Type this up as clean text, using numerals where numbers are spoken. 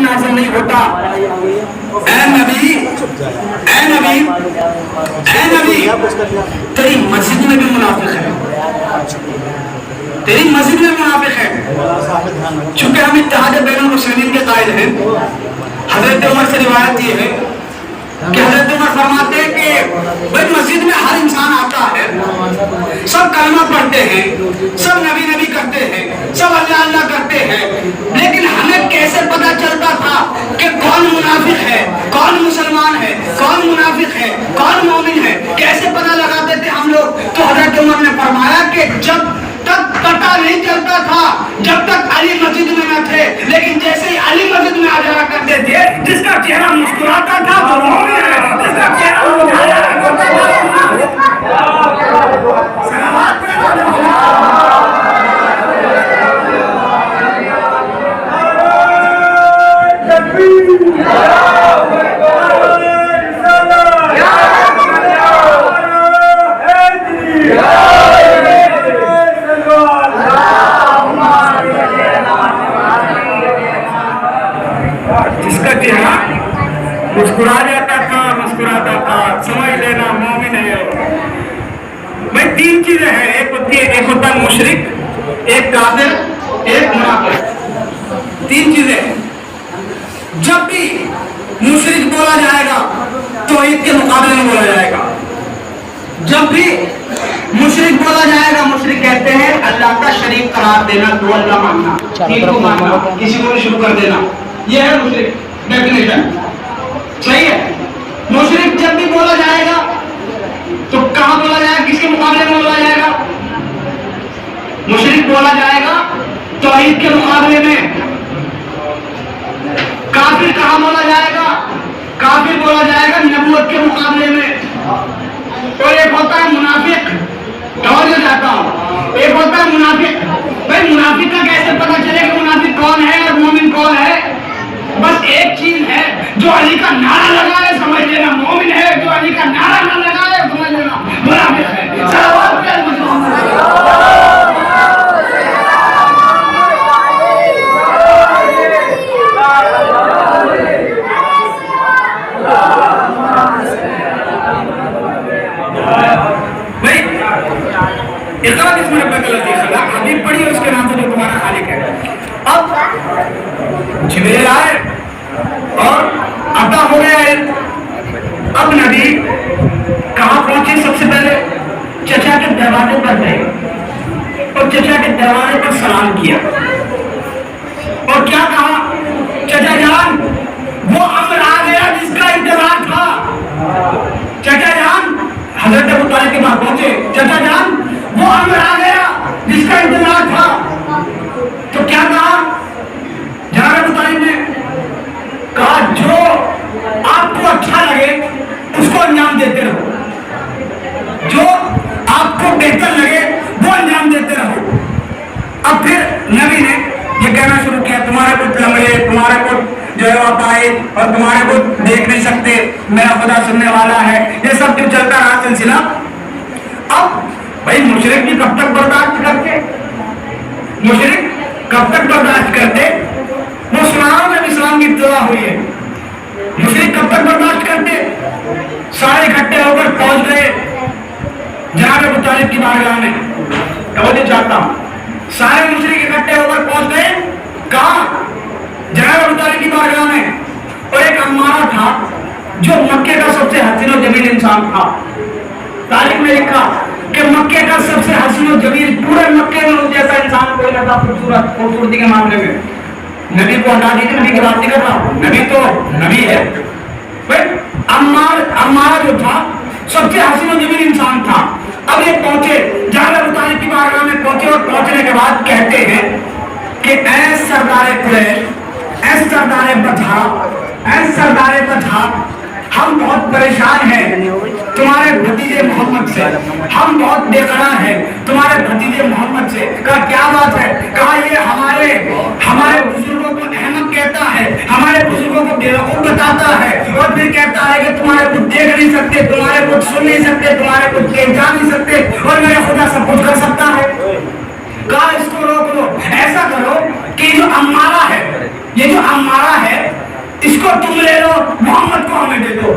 قرآن نازل نہیں ہوتا. اے نبی اے نبی اے نبی تیری مسجد میں بھی منافق ہے, تیری مسجد میں منافق ہے. چونکہ ہم اتحاد بین المسلمین کے قائل ہیں. حضرت عمر سے روایت یہ ہے کہ حضرت عمر فرماتے ہیں کہ بھائی مسجد میں ہر انسان آتا ہے, سب کلمہ پڑھتے ہیں, سب نبی نبی کرتے ہیں, سب اللہ اللہ کرتے ہیں, لیکن ہمیں کیسے پتا چلتا تھا کہ کون منافق ہے, کون مسلمان ہے, کون منافق ہے, کون مومن ہے, کیسے پتا لگاتے تھے ہم لوگ؟ تو حضرت عمر نے فرمایا کہ جب تک پتا نہیں چلتا تھا جب تک علی مسجد میں نہ تھے, لیکن جیسے ہی علی مسجد میں آ جایا کرتے تھے, جس کا چہرہ مسکراتا تھا تو مومن ہے, جس کا چہرہ مسکرایا کرتا مسکرا جاتا تھا, مسکراتا تھا, سمجھ لینا مومن ہے. بھائی تین چیزیں ہیں, ایک ہوتی ہے, ایک ہوتا ہے مشرک, ایک کافر, ایک منافق. تین چیزیں. جب بھی مشرک بولا جائے گا توحید کے مقابلے میں بولا جائے گا. جب بھی مشرک بولا جائے گا, مشرک کہتے ہیں اللہ کا شریک قرار دینا, دو اللہ ماننا, تین کو ماننا, کسی کو بھی شروع کر دینا, یہ ہے مشرک ڈیفینیشن. صحیح ہے. مشرک جب بھی بولا جائے گا تو کہاں بولا جائے گا, کس کے مقابلے میں بولا جائے گا؟ مشرک بولا جائے گا توحید کے مقابلے میں. کافر کہاں بولا جائے گا؟ کافر بولا جائے گا نبوت کے مقابلے میں. اور ایک ہوتا ہے منافق, توجہ چاہتا ہوں, ایک ہوتا ہے منافق. بھائی منافق کا کیسے پتا چلے کہ منافق کون ہے اور مومن کون ہے؟ بس ایک چیز ہے, جو علی کا نعرہ لگائے سمجھ لینا مومن ہے, جو علی کا نعرہ نہ لگائے سمجھ لینا منافق ہے. اقرا بسم ربک الذی خلق, حدیث پڑھی اس کے نام سے جو تمہارا خالق ہے. اب جبریل آئے اور عطا ہو گیا ہے. اب نبی کہاں پہنچے؟ سب سے پہلے چچا کے دروازے پر گئے اور چچا کے دروازے پر سلام کیا اور کیا کہا؟ چچا جان وہ امر آ گیا جس کا انتظار تھا. چچا جان, حضرت ابو طالب کے پاس پہنچے, چچا جان وہ امر آ گیا جس کا انتظار تھا. تو کیا کہا جناب ابو طالب نے؟ کہا جو آپ کو اچھا لگے اس کو انجام دیتے رہو, جو آپ کو بہتر لگے وہ انجام دیتے رہو. اب پھر نبی نے یہ کہنا شروع کیا, تمہارے کچھ لمڑے, تمہارے کچھ جو ہے آپ آئے اور تمہارے کچھ دیکھ نہیں سکتے, میرا خدا سننے والا ہے. یہ سب جو چلتا رہا سلسلہ. اب بھائی مشرک بھی کب تک برداشت کرتے, مشرک کب تک برداشت کرتے؟ مسلمانوں میں اسلام کی ابتدا ہوئی ہے, مشرک کب تک برداشت کرتے؟ سارے اکٹھے ہو کر پہنچ گئے جناب ابو طالب کی بارگاہ میں. توجہ چاہتا ہوں, سارے مشرک اکٹھے ہو کر پہنچ گئے کہاں؟ جناب ابو طالب کی بارگاہ میں. اور ایک امارہ تھا جو مکے کا سب سے حسین و جمیل انسان تھا. تاریخ میں لکھا کہ مکے کا سب سے حسین و جمیل, پورے مکے میں اس جیسا انسان کوئی نہ تھا خوبصورتی کے معاملے میں. نبی کو ہٹا دیجیے, نبی کی بات نہیں کر رہا, نبی تو نبی ہے. عمار جو تھا سب سے حسین و جمیل انسان تھا. اب یہ پہنچے جناب ابو طالب کی بارگاہ میں پہنچے اور پہنچنے کے بعد کہتے ہیں کہ اے سردار قریش, اے سردار بطحا, اے سردار بطحا, ہم بہت پریشان ہیں تمہارے بھتیجے محمد سے, ہم بہت بے قرار ہیں تمہارے بھتیجے محمد سے. کہا کیا بات ہے؟ کہا یہ ہمارے بزرگوں کو احمد کہتا ہے, ہمارے بزرگوں کو بیوقوف بتاتا ہے, اور پھر کہتا ہے کہ تمہارے کچھ دیکھ نہیں سکتے, تمہارے کچھ سن نہیں سکتے, تمہارے کچھ جان نہیں سکتے, اور میرا خدا سب کچھ کر سکتا ہے. کہا اس کو روک لو, ایسا کرو کہ یہ جو امارہ ہے تم لے لو، محمد کو ہمیں دے دو۔